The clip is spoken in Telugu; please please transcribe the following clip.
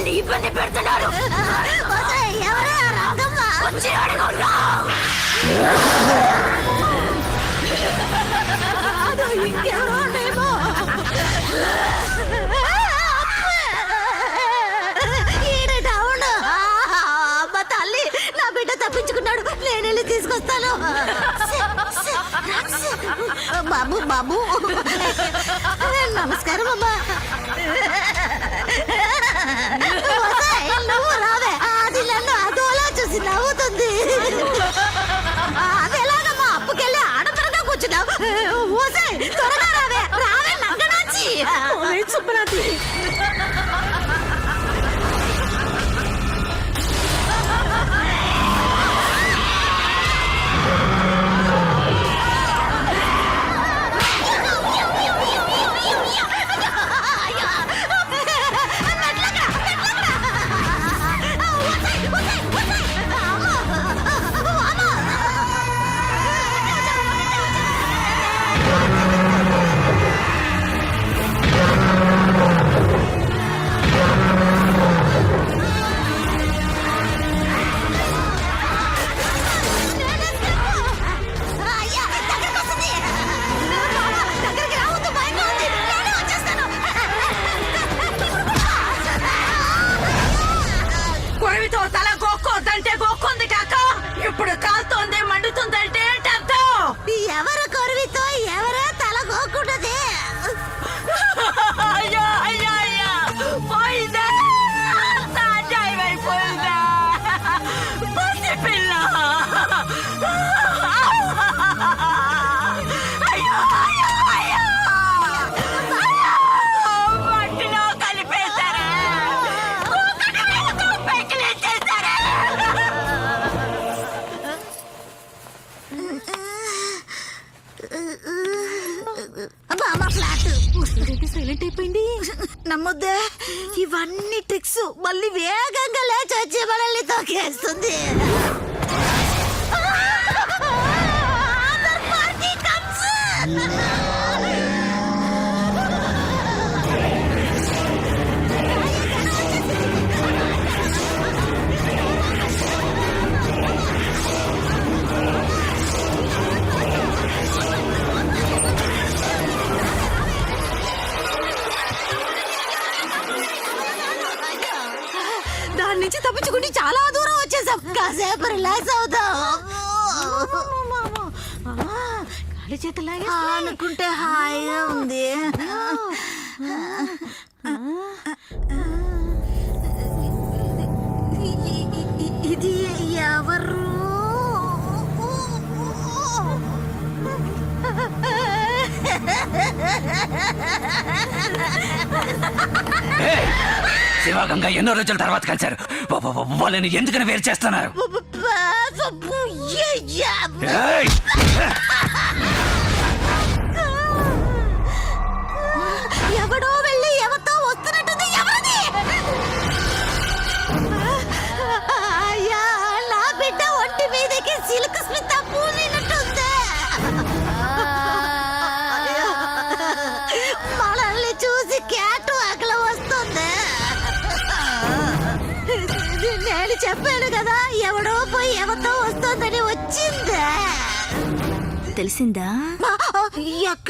మమ్మల్ని ఇబ్బంది పెడుతున్నారు. వచ్చి అడగరా. తల్లి నా బిడ్డ తప్పించుకున్నాడు, నేను వెళ్ళి తీసుకొస్తాను. బాబు బాబు నమస్కారం అమ్మా. నువ్వు రావే, అది నన్ను అదోలా చూసి నవ్వుతుంది. అది ఎలాగమ్మా అప్పుకెళ్ళి ఆడపడగా కూర్చున్నావు. ఓసే త్వరగా రావే, రావే నగ్గనాచి. సుబ్బనాథి తల గోక్కోద్దంటే గోక్కుంది కాక, ఇప్పుడు కాలుతోంది మండుతుందంటే ఏంటంతో? ఎవరు కొరివితో ఎవరే తల గోక్కున్నది? అయ్యో అయ్యో అయ్యో పోయిందా, అయిపోయిందా పసి పిల్ల. అయ్యో అయ్యో అయ్యో మట్టిలో కలిపేశారా, పెకిలించేశారా. సైలెంట్ అయిపోయింది. నమ్మొద్దే, ఇవన్నీ ట్రిక్స్. మళ్ళీ వేగంగా లేచి వచ్చి మనల్ని తొక్కేస్తుంది. దాని నుంచి తప్పించుకుంటే చాలా దూరం వచ్చేసాం. కాసేపు రిలాక్స్ అవుతాం. కాలి చేతులాగా అనుకుంటే హాయిగా ఉంది. ఇది ఎవరు? శివగంగా ఎన్నో రోజుల తర్వాత కలిశారు. వాళ్ళని ఎందుకని వేరు చేస్తున్నారు? ఎవడో వెళ్ళి ఎవరితో వస్తున్నట్టుంది. ఎవరిది? అయ్యా, నా బిడ్డ ఒంటి మీదకి సిల్క్ స్మిత పూనినట్టుంది. మనల్ని చూసి క్యాట్ అక్కడ వస్తుంది. నేను చెప్పాను కదా, ఎవడో పోయి ఎవరితో వస్తుందని వచ్చిందా? తెలిసిందా? ఎక్కడ